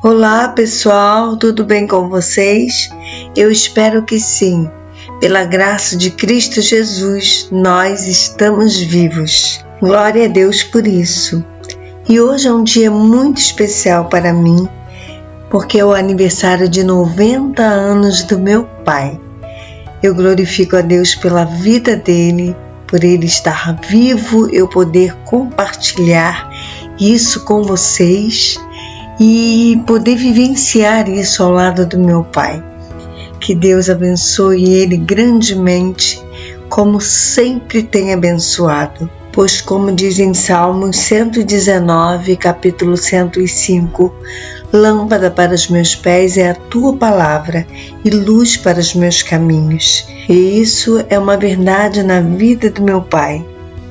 Olá pessoal, tudo bem com vocês? Eu espero que sim. Pela graça de Cristo Jesus, nós estamos vivos. Glória a Deus por isso. E hoje é um dia muito especial para mim, porque é o aniversário de 90 anos do meu pai. Eu glorifico a Deus pela vida dele, por ele estar vivo, eu poder compartilhar isso com vocês e poder vivenciar isso ao lado do meu pai. Que Deus abençoe ele grandemente, como sempre tem abençoado. Pois como diz em Salmos 119, capítulo 105, lâmpada para os meus pés é a tua palavra e luz para os meus caminhos. E isso é uma verdade na vida do meu pai.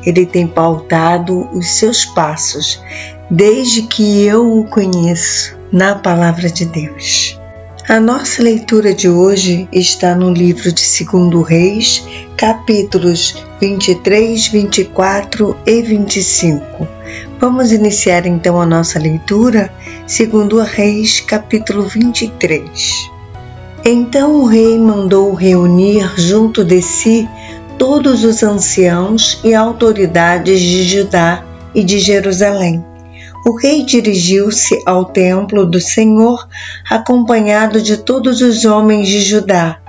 Ele tem pautado os seus passos desde que eu o conheço na palavra de Deus. A nossa leitura de hoje está no livro de 2 Reis, capítulos 23, 24 e 25. Vamos iniciar então a nossa leitura, 2 Reis, capítulo 23. Então o rei mandou reunir junto de si todos os anciãos e autoridades de Judá e de Jerusalém. O rei dirigiu-se ao templo do Senhor, acompanhado de todos os homens de Judá,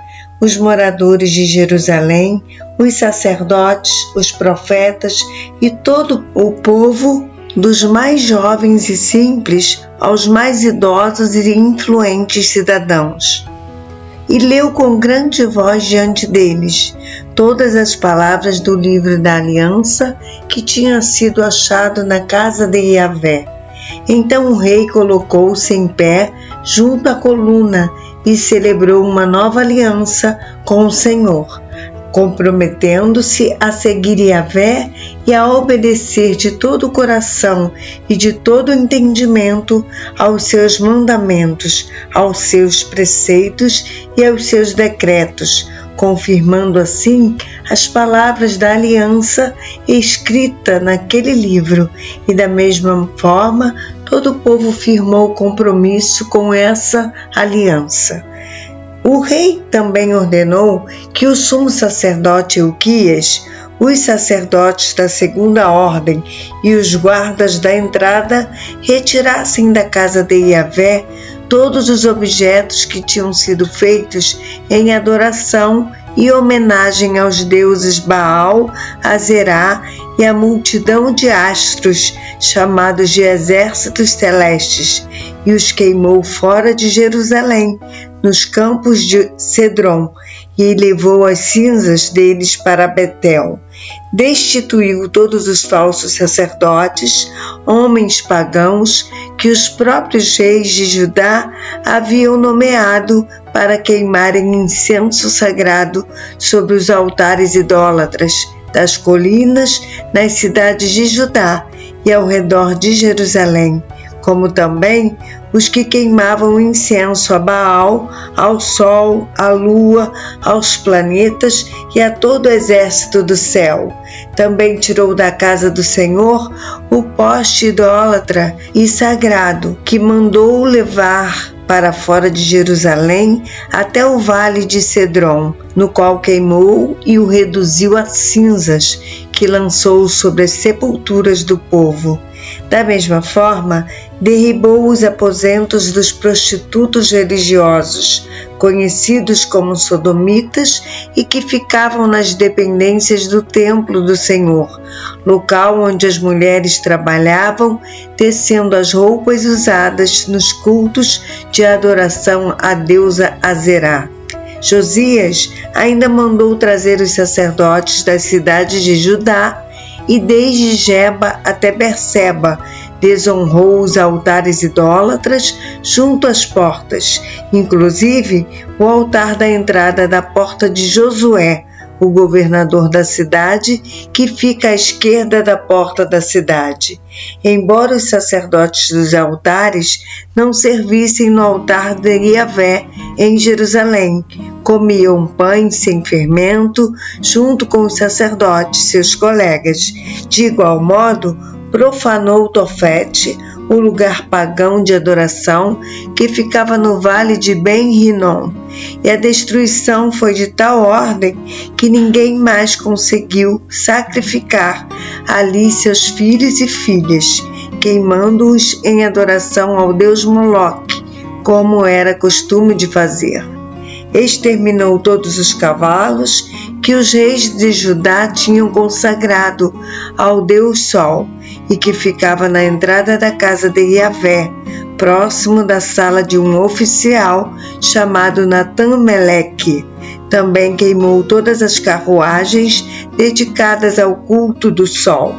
os moradores de Jerusalém, os sacerdotes, os profetas e todo o povo, dos mais jovens e simples aos mais idosos e influentes cidadãos. E leu com grande voz diante deles todas as palavras do livro da aliança que tinha sido achado na casa de Yahvé. Então o rei colocou-se em pé junto à coluna e celebrou uma nova aliança com o Senhor, comprometendo-se a seguir Yahvé e a obedecer de todo o coração e de todo o entendimento aos seus mandamentos, aos seus preceitos e aos seus decretos, confirmando assim as palavras da aliança escrita naquele livro, e da mesma forma todo o povo firmou compromisso com essa aliança. O rei também ordenou que o sumo sacerdote Ilquias, os sacerdotes da segunda ordem e os guardas da entrada retirassem da casa de Yahvé todos os objetos que tinham sido feitos em adoração e homenagem aos deuses Baal, Azerá e a multidão de astros, chamados de exércitos celestes, e os queimou fora de Jerusalém, nos campos de Cedron, e levou as cinzas deles para Betel. Destituiu todos os falsos sacerdotes, homens pagãos, que os próprios reis de Judá haviam nomeado para queimarem incenso sagrado sobre os altares idólatras das colinas nas cidades de Judá e ao redor de Jerusalém, como também os que queimavam incenso a Baal, ao sol, à lua, aos planetas e a todo o exército do céu. Também tirou da casa do Senhor o poste idólatra e sagrado, que mandou levar para fora de Jerusalém até o vale de Cedron, no qual queimou e o reduziu a cinzas, que lançou sobre as sepulturas do povo. Da mesma forma, derribou os aposentos dos prostitutos religiosos, conhecidos como sodomitas, e que ficavam nas dependências do templo do Senhor, local onde as mulheres trabalhavam, tecendo as roupas usadas nos cultos de adoração à deusa Azerá. Josias ainda mandou trazer os sacerdotes das cidades de Judá, e desde Geba até Berseba desonrou os altares idólatras junto às portas, inclusive o altar da entrada da porta de Josué, o governador da cidade, que fica à esquerda da porta da cidade. Embora os sacerdotes dos altares não servissem no altar de Yahvé em Jerusalém, comiam pães sem fermento junto com os sacerdotes, seus colegas. De igual modo, profanou Tofete, o lugar pagão de adoração que ficava no vale de Ben-Hinnom, e a destruição foi de tal ordem que ninguém mais conseguiu sacrificar ali seus filhos e filhas, queimando-os em adoração ao deus Moloque, como era costume de fazer. Exterminou todos os cavalos que os reis de Judá tinham consagrado ao deus Sol e que ficava na entrada da casa de Iavé, próximo da sala de um oficial chamado Natan-Meleque. Também queimou todas as carruagens dedicadas ao culto do Sol.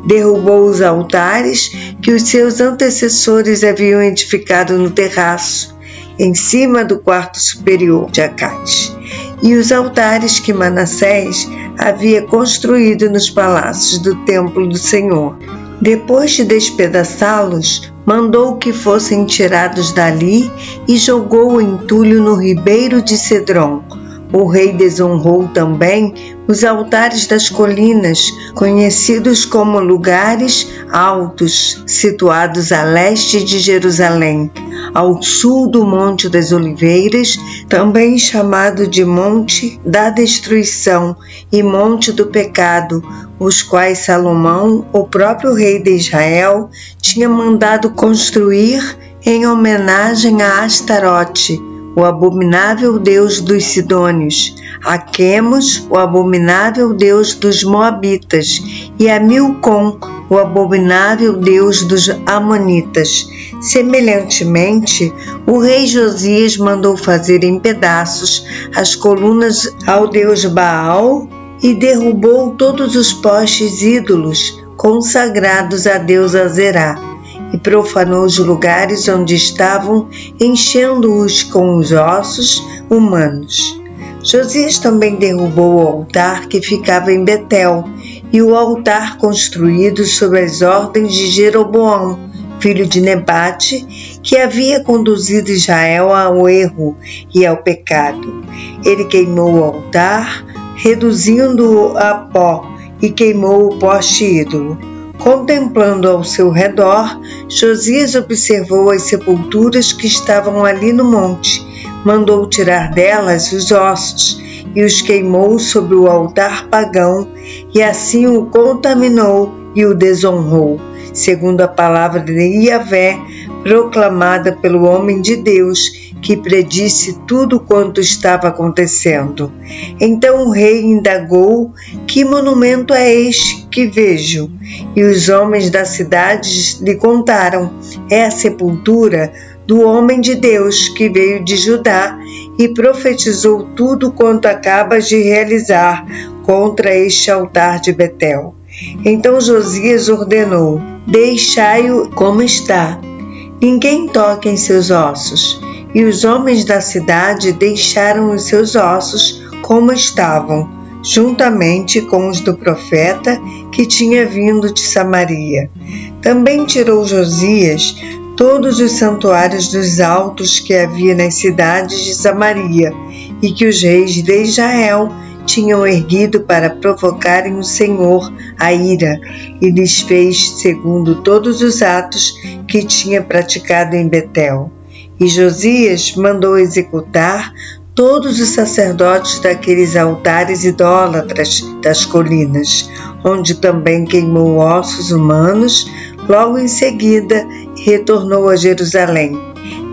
Derrubou os altares que os seus antecessores haviam edificado no terraço, em cima do quarto superior de Acate, e os altares que Manassés havia construído nos palácios do templo do Senhor. Depois de despedaçá-los, mandou que fossem tirados dali e jogou o entulho no ribeiro de Cedron. O rei desonrou também os altares das colinas, conhecidos como lugares altos, situados a leste de Jerusalém, ao sul do Monte das Oliveiras, também chamado de Monte da Destruição e Monte do Pecado, os quais Salomão, o próprio rei de Israel, tinha mandado construir em homenagem a Astarote, o abominável deus dos Sidônios, a Quemos, o abominável deus dos Moabitas, e a Milcom, o abominável deus dos Amonitas. Semelhantemente, o rei Josias mandou fazer em pedaços as colunas ao deus Baal e derrubou todos os postes ídolos consagrados a deus Azerá, e profanou os lugares onde estavam, enchendo-os com os ossos humanos. Josias também derrubou o altar que ficava em Betel e o altar construído sob as ordens de Jeroboão, filho de Nebate, que havia conduzido Israel ao erro e ao pecado. Ele queimou o altar, reduzindo-o a pó, e queimou o poste ídolo. Contemplando ao seu redor, Josias observou as sepulturas que estavam ali no monte, mandou tirar delas os ossos e os queimou sobre o altar pagão, e assim o contaminou e o desonrou, segundo a palavra de Iavé, proclamada pelo homem de Deus, que predisse tudo quanto estava acontecendo. Então o rei indagou: que monumento é este que vejo? E os homens da cidade lhe contaram: é a sepultura do homem de Deus que veio de Judá e profetizou tudo quanto acabas de realizar contra este altar de Betel. Então Josias ordenou: deixai-o como está, ninguém toque em seus ossos. E os homens da cidade deixaram os seus ossos como estavam, juntamente com os do profeta que tinha vindo de Samaria. Também tirou Josias todos os santuários dos altos que havia nas cidades de Samaria e que os reis de Israel tinham erguido para provocarem o Senhor a ira, e lhes fez segundo todos os atos que tinha praticado em Betel. E Josias mandou executar todos os sacerdotes daqueles altares idólatras das colinas, onde também queimou ossos humanos. Logo em seguida retornou a Jerusalém.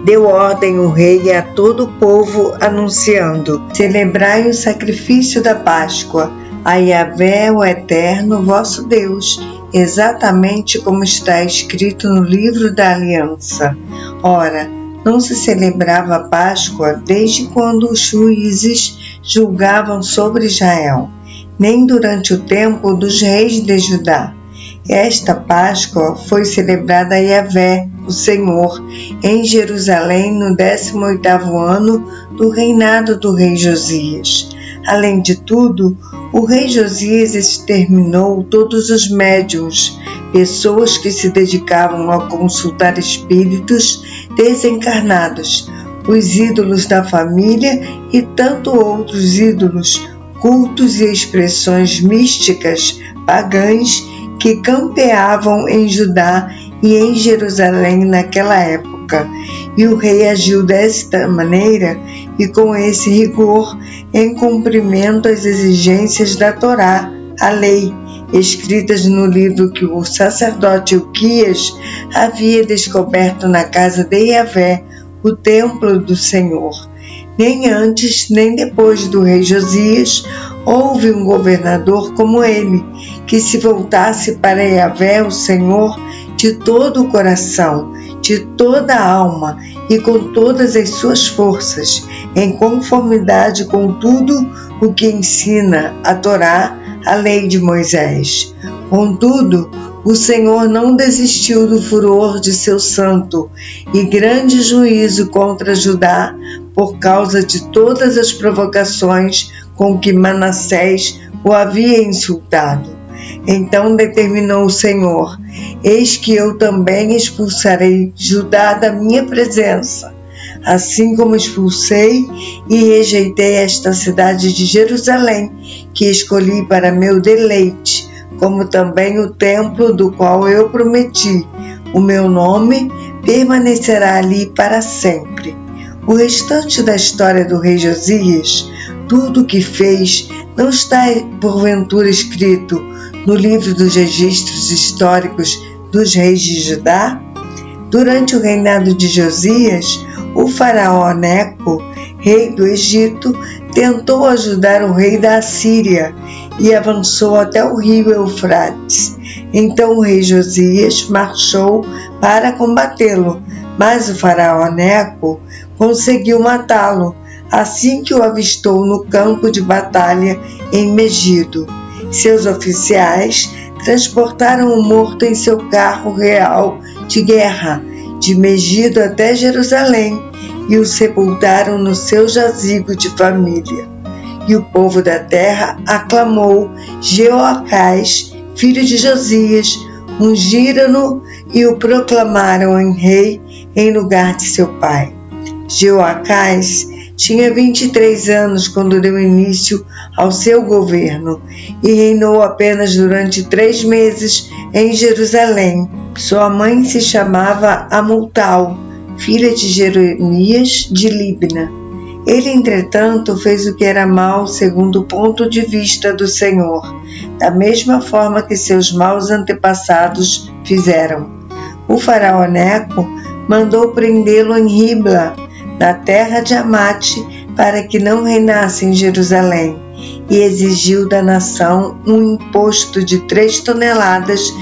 Deu ordem o rei a todo o povo, anunciando: celebrai o sacrifício da Páscoa a Iavé, o Eterno, vosso Deus, exatamente como está escrito no livro da aliança. Ora, não se celebrava a Páscoa desde quando os juízes julgavam sobre Israel, nem durante o tempo dos reis de Judá. Esta Páscoa foi celebrada a Iavé, o Senhor, em Jerusalém no 18º ano do reinado do rei Josias. Além de tudo, o rei Josias exterminou todos os médiuns, pessoas que se dedicavam a consultar espíritos desencarnados, os ídolos da família e tanto outros ídolos, cultos e expressões místicas pagãs que campeavam em Judá e em Jerusalém naquela época. E o rei agiu desta maneira e com esse rigor em cumprimento às exigências da Torá, a lei, escritas no livro que o sacerdote Ilquias havia descoberto na casa de Yahvé, o templo do Senhor. Nem antes, nem depois do rei Josias, houve um governador como ele, que se voltasse para Yahvé, o Senhor, de todo o coração, de toda a alma e com todas as suas forças, em conformidade com tudo o que ensina a Torá, a lei de Moisés. Contudo, o Senhor não desistiu do furor de seu santo e grande juízo contra Judá por causa de todas as provocações com que Manassés o havia insultado. Então determinou o Senhor: eis que eu também expulsarei Judá da minha presença, assim como expulsei e rejeitei esta cidade de Jerusalém, que escolhi para meu deleite, como também o templo do qual eu prometi. O meu nome permanecerá ali para sempre. O restante da história do rei Josias, tudo o que fez, não está porventura escrito no livro dos registros históricos dos reis de Judá? Durante o reinado de Josias, o faraó Neco, rei do Egito, tentou ajudar o rei da Assíria e avançou até o rio Eufrates. Então o rei Josias marchou para combatê-lo, mas o faraó Neco conseguiu matá-lo assim que o avistou no campo de batalha em Megido. Seus oficiais transportaram o morto em seu carro real de guerra, de Megido até Jerusalém, e o sepultaram no seu jazigo de família. E o povo da terra aclamou Jeoacás, filho de Josias, ungiram-no e o proclamaram em rei em lugar de seu pai. Jeoacás tinha 23 anos quando deu início ao seu governo e reinou apenas durante 3 meses em Jerusalém. Sua mãe se chamava Amultal, filha de Jeremias de Libna. Ele, entretanto, fez o que era mal segundo o ponto de vista do Senhor, da mesma forma que seus maus antepassados fizeram. O faraó Neco mandou prendê-lo em Ribla, na terra de Amate, para que não reinasse em Jerusalém, e exigiu da nação um imposto de 3,5 toneladas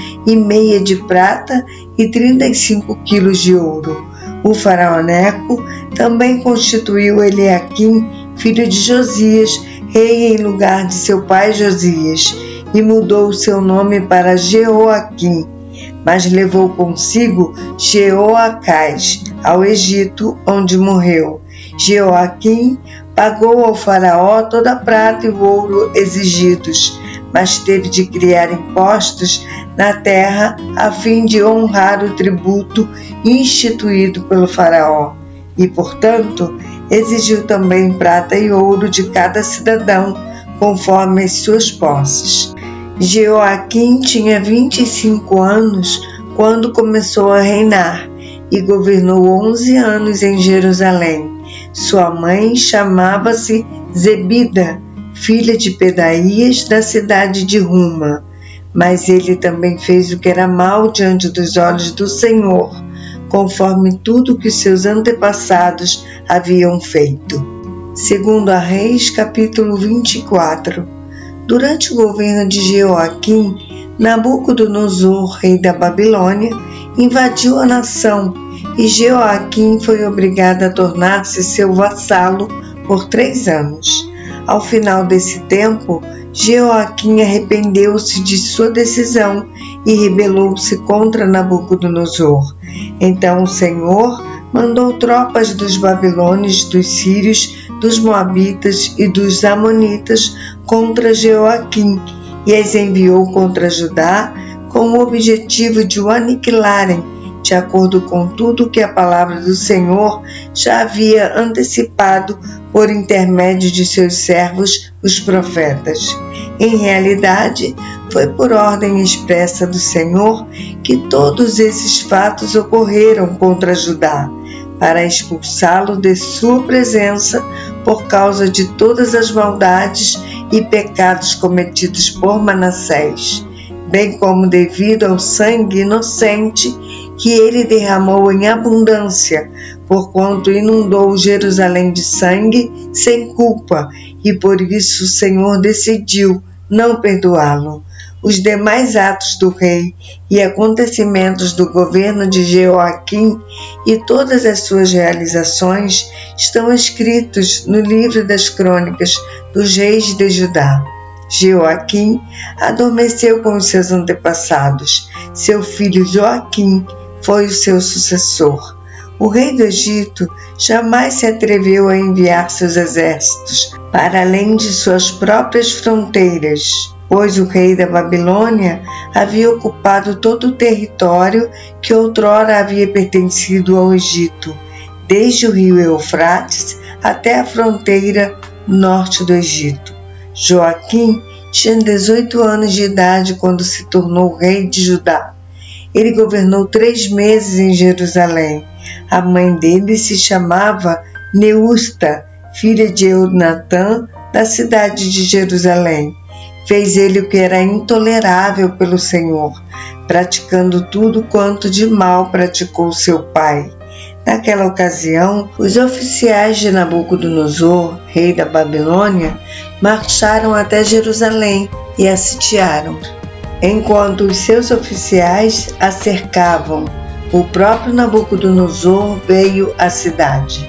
de prata e 35 quilos de ouro. O faraó Neco também constituiu Eliaquim, filho de Josias, rei em lugar de seu pai Josias, e mudou seu nome para Jeoaquim, mas levou consigo Jeoacás ao Egito, onde morreu. Jeoaquim pagou ao faraó toda a prata e o ouro exigidos, mas teve de criar impostos na terra a fim de honrar o tributo instituído pelo faraó, e, portanto, exigiu também prata e ouro de cada cidadão, conforme as suas posses. Jeoaquim tinha 25 anos quando começou a reinar e governou 11 anos em Jerusalém. Sua mãe chamava-se Zebida, filha de Pedaías, da cidade de Ruma. Mas ele também fez o que era mal diante dos olhos do Senhor, conforme tudo que seus antepassados haviam feito. Segundo a Reis, capítulo 24. Durante o governo de Jeoaquim, Nabucodonosor, rei da Babilônia, invadiu a nação e Jeoaquim foi obrigado a tornar-se seu vassalo por 3 anos. Ao final desse tempo, Jeoaquim arrependeu-se de sua decisão e rebelou-se contra Nabucodonosor. Então o Senhor mandou tropas dos babilônios, dos sírios, dos moabitas e dos amonitas contra Jeoaquim e as enviou contra Judá com o objetivo de o aniquilarem, de acordo com tudo que a palavra do Senhor já havia antecipado por intermédio de seus servos, os profetas. Em realidade, foi por ordem expressa do Senhor que todos esses fatos ocorreram contra Judá, para expulsá-lo de sua presença por causa de todas as maldades e pecados cometidos por Manassés, bem como devido ao sangue inocente que ele derramou em abundância, porquanto inundou Jerusalém de sangue sem culpa, e por isso o Senhor decidiu não perdoá-lo. Os demais atos do rei e acontecimentos do governo de Jeoaquim e todas as suas realizações estão escritos no livro das crônicas dos reis de Judá. Jeoaquim adormeceu com os seus antepassados. Seu filho Joaquim foi o seu sucessor. O rei do Egito jamais se atreveu a enviar seus exércitos para além de suas próprias fronteiras, pois o rei da Babilônia havia ocupado todo o território que outrora havia pertencido ao Egito, desde o rio Eufrates até a fronteira norte do Egito. Joaquim tinha 18 anos de idade quando se tornou rei de Judá. Ele governou 3 meses em Jerusalém. A mãe dele se chamava Neusta, filha de Eunatã, da cidade de Jerusalém. Fez ele o que era intolerável pelo Senhor, praticando tudo quanto de mal praticou seu pai. Naquela ocasião, os oficiais de Nabucodonosor, rei da Babilônia, marcharam até Jerusalém e a sitiaram. Enquanto os seus oficiais a cercavam, o próprio Nabucodonosor veio à cidade.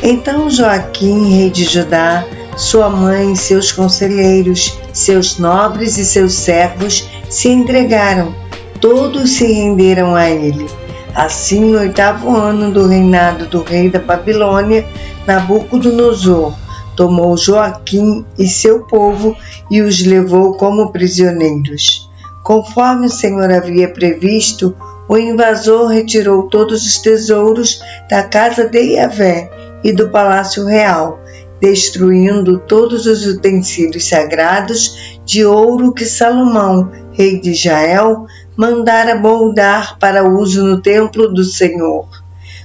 Então Joaquim, rei de Judá, sua mãe, seus conselheiros, seus nobres e seus servos se entregaram. Todos se renderam a ele. Assim, no 8º ano do reinado do rei da Babilônia, Nabucodonosor tomou Joaquim e seu povo e os levou como prisioneiros. Conforme o Senhor havia previsto, o invasor retirou todos os tesouros da casa de Yahvé e do palácio real, destruindo todos os utensílios sagrados de ouro que Salomão, rei de Israel, mandara moldar para uso no templo do Senhor.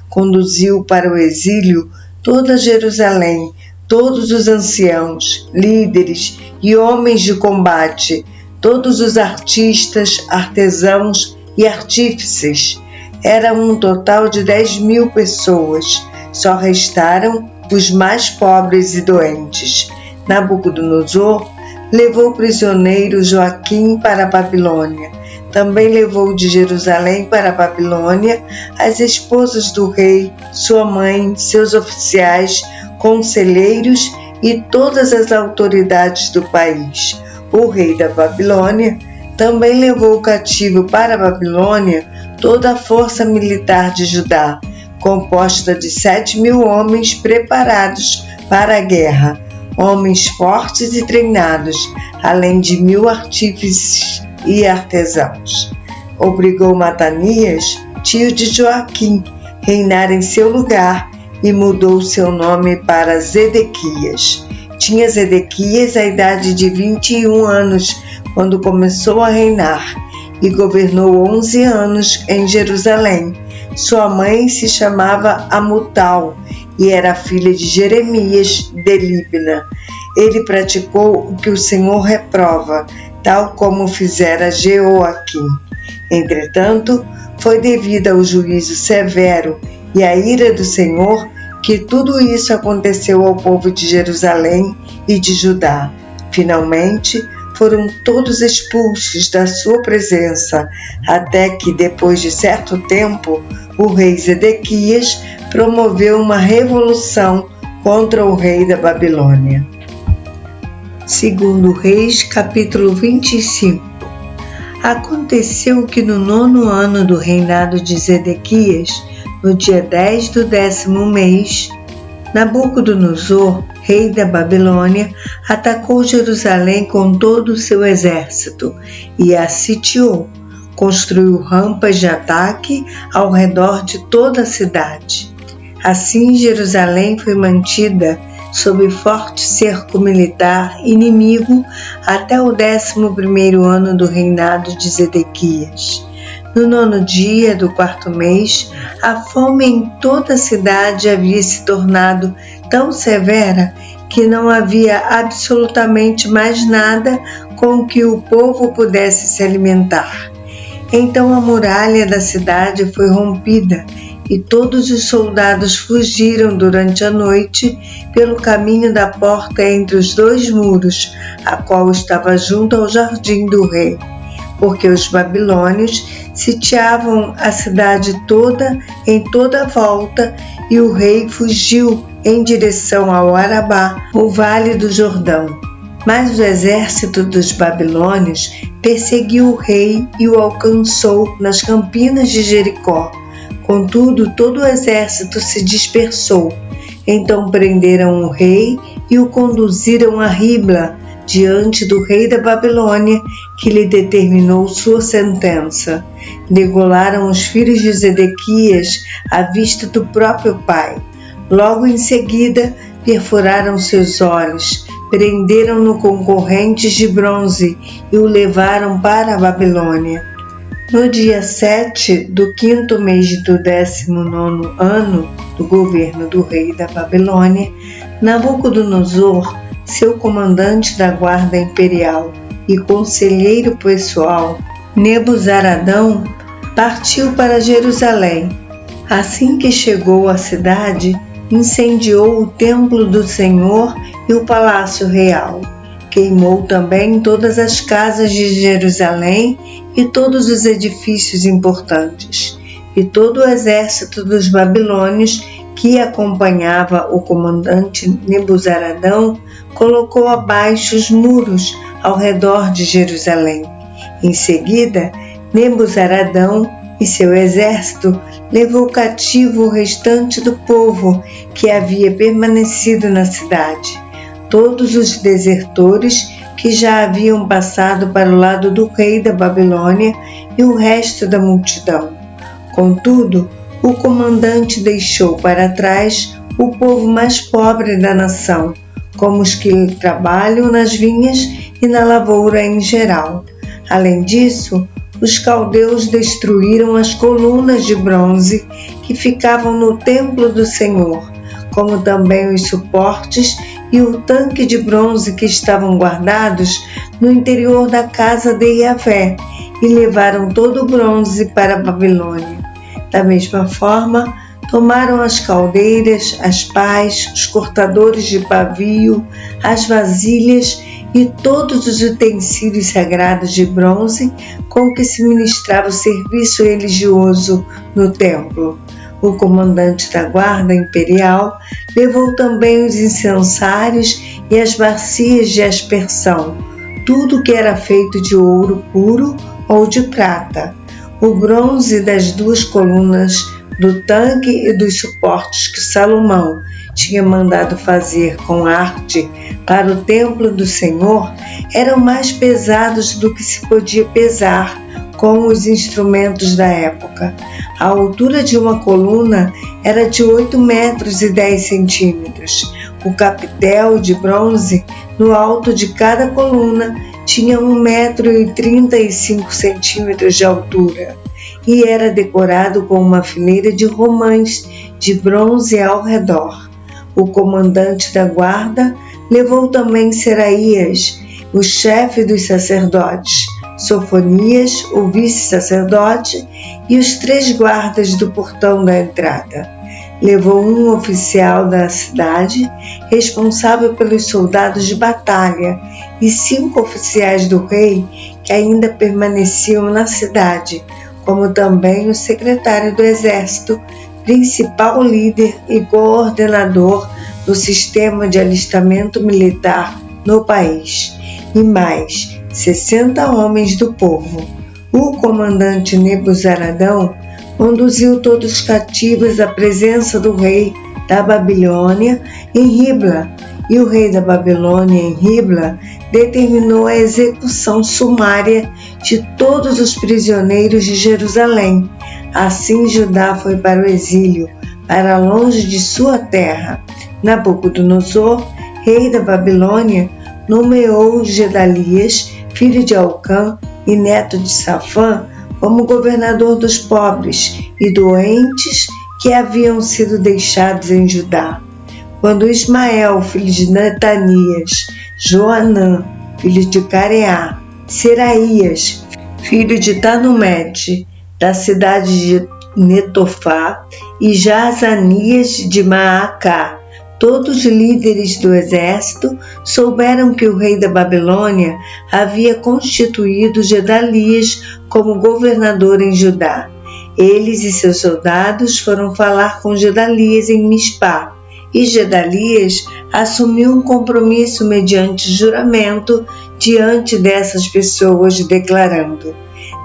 Conduziu para o exílio toda Jerusalém, todos os anciãos, líderes e homens de combate, todos os artistas, artesãos e artífices. Era um total de 10.000 pessoas. Só restaram os mais pobres e doentes. Nabucodonosor levou prisioneiro Joaquim para a Babilônia. Também levou de Jerusalém para a Babilônia as esposas do rei, sua mãe, seus oficiais, conselheiros e todas as autoridades do país. O rei da Babilônia também levou cativo para a Babilônia toda a força militar de Judá, composta de 7.000 homens preparados para a guerra, homens fortes e treinados, além de 1.000 artífices e artesãos. Obrigou Matanias, tio de Joaquim, reinar em seu lugar e mudou seu nome para Zedequias. Tinha Zedequias a idade de 21 anos quando começou a reinar e governou 11 anos em Jerusalém. Sua mãe se chamava Amutal e era filha de Jeremias de Libna. Ele praticou o que o Senhor reprova, tal como fizera Jeoaquim. Entretanto, foi devido ao juízo severo e à ira do Senhor que tudo isso aconteceu ao povo de Jerusalém e de Judá. Finalmente, foram todos expulsos da sua presença, até que, depois de certo tempo, o rei Zedequias promoveu uma revolução contra o rei da Babilônia. Segundo Reis, capítulo 25. Aconteceu que no 9º ano do reinado de Zedequias, no dia 10 do 10º mês, Nabucodonosor, rei da Babilônia, atacou Jerusalém com todo o seu exército e a sitiou. Construiu rampas de ataque ao redor de toda a cidade. Assim, Jerusalém foi mantida sob forte cerco militar inimigo até o 11º ano do reinado de Zedequias. No 9º dia do 4º mês, a fome em toda a cidade havia se tornado tão severa que não havia absolutamente mais nada com que o povo pudesse se alimentar. Então a muralha da cidade foi rompida e todos os soldados fugiram durante a noite pelo caminho da porta entre os 2 muros, a qual estava junto ao jardim do rei, porque os babilônios sitiavam a cidade toda em toda a volta e o rei fugiu em direção ao Arabá, o vale do Jordão. Mas o exército dos babilônios perseguiu o rei e o alcançou nas campinas de Jericó. Contudo, todo o exército se dispersou. Então prenderam o rei e o conduziram a Ribla, diante do rei da Babilônia, que lhe determinou sua sentença. Degolaram os filhos de Zedequias à vista do próprio pai. Logo em seguida, perfuraram seus olhos, prenderam-no com correntes de bronze e o levaram para a Babilônia. No dia 7 do 5º mês do 19º ano do governo do rei da Babilônia, Nabucodonosor, seu comandante da guarda imperial e conselheiro pessoal, Nebuzaradão, partiu para Jerusalém. Assim que chegou à cidade, incendiou o templo do Senhor e o palácio real. Queimou também todas as casas de Jerusalém e todos os edifícios importantes. E todo o exército dos babilônios que acompanhava o comandante Nebuzaradão colocou abaixo os muros ao redor de Jerusalém. Em seguida, Nebuzaradão e seu exército levou cativo o restante do povo que havia permanecido na cidade, todos os desertores que já haviam passado para o lado do rei da Babilônia e o resto da multidão. Contudo, o comandante deixou para trás o povo mais pobre da nação, como os que trabalham nas vinhas e na lavoura em geral. Além disso, os caldeus destruíram as colunas de bronze que ficavam no templo do Senhor, como também os suportes e o tanque de bronze que estavam guardados no interior da casa de Yahvé, e levaram todo o bronze para a Babilônia. Da mesma forma, tomaram as caldeiras, as pás, os cortadores de pavio, as vasilhas e todos os utensílios sagrados de bronze com que se ministrava o serviço religioso no templo. O comandante da guarda imperial levou também os incensários e as bacias de aspersão, tudo que era feito de ouro puro ou de prata. O bronze das 2 colunas do tanque e dos suportes que Salomão tinha mandado fazer com arte para o templo do Senhor eram mais pesados do que se podia pesar com os instrumentos da época. A altura de uma coluna era de 8 metros e 10 centímetros. O capitel de bronze no alto de cada coluna tinha 1 metro e 35 centímetros de altura e era decorado com uma fileira de romãs de bronze ao redor. O comandante da guarda levou também Seraías, o chefe dos sacerdotes, Sofonias, o vice-sacerdote, e os 3 guardas do portão da entrada. Levou um oficial da cidade, responsável pelos soldados de batalha, e 5 oficiais do rei que ainda permaneciam na cidade, como também o secretário do exército, principal líder e coordenador do sistema de alistamento militar no país, e mais 60 homens do povo. O comandante Nebuzaradão conduziu todos os cativos à presença do rei da Babilônia em Ribla, e o rei da Babilônia em Ribla determinou a execução sumária de todos os prisioneiros de Jerusalém. Assim Judá foi para o exílio, para longe de sua terra. Nabucodonosor, rei da Babilônia, nomeou Gedalias, filho de Alcã e neto de Safã, como governador dos pobres e doentes que haviam sido deixados em Judá. Quando Ismael, filho de Netanias, Joanã, filho de Careá, Seraías, filho de Tanumete, da cidade de Netofá, e Jazanias de Maacá, todos líderes do exército, souberam que o rei da Babilônia havia constituído Gedalias como governador em Judá. Eles e seus soldados foram falar com Gedalias em Mispá, e Gedalias assumiu um compromisso mediante juramento diante dessas pessoas, declarando: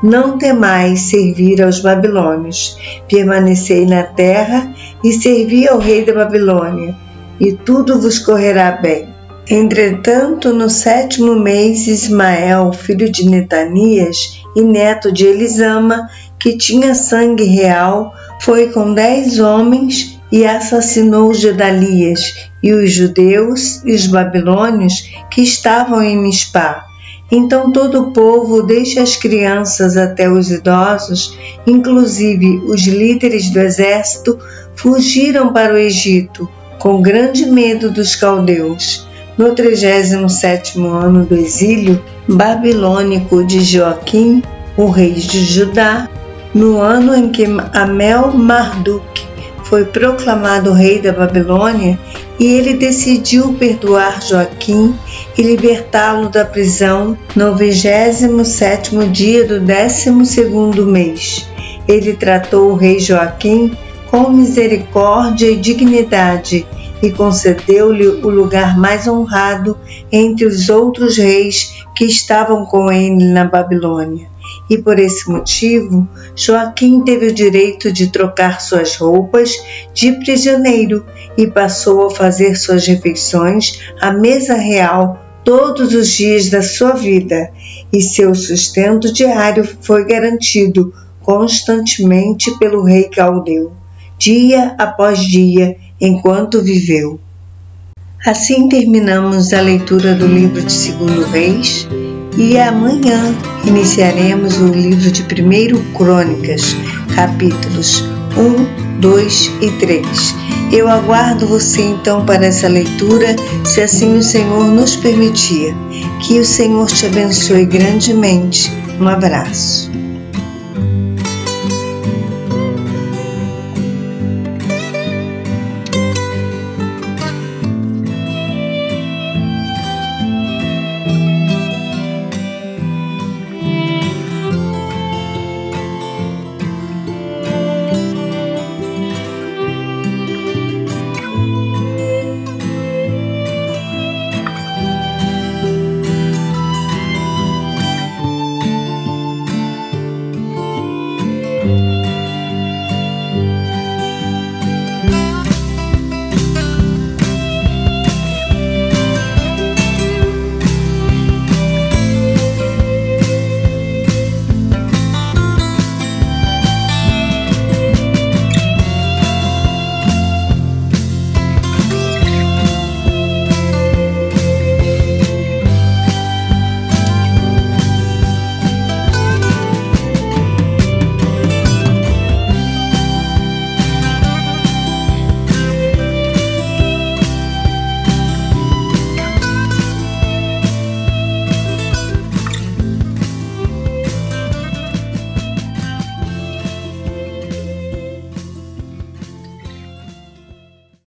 não temais servir aos babilônios, permanecei na terra e servi ao rei da Babilônia, e tudo vos correrá bem. Entretanto, no 7º mês, Ismael, filho de Netanias e neto de Elisama, que tinha sangue real, foi com 10 homens e assassinou Gedalias e os judeus e os babilônios que estavam em Mispá. Então todo o povo, desde as crianças até os idosos, inclusive os líderes do exército, fugiram para o Egito, com grande medo dos caldeus. No 37º ano do exílio babilônico de Joaquim, o rei de Judá, no ano em que Amel-Marduk foi proclamado rei da Babilônia, e ele decidiu perdoar Joaquim e libertá-lo da prisão no 27º dia do 12º mês. Ele tratou o rei Joaquim com misericórdia e dignidade e concedeu-lhe o lugar mais honrado entre os outros reis que estavam com ele na Babilônia. E por esse motivo, Joaquim teve o direito de trocar suas roupas de prisioneiro e passou a fazer suas refeições à mesa real todos os dias da sua vida, e seu sustento diário foi garantido constantemente pelo rei caldeu, dia após dia, enquanto viveu. Assim terminamos a leitura do livro de 2 Reis, e amanhã iniciaremos o livro de 1 Crônicas, capítulos 1, 2 e 3. Eu aguardo você então para essa leitura, se assim o Senhor nos permitir. Que o Senhor te abençoe grandemente. Um abraço.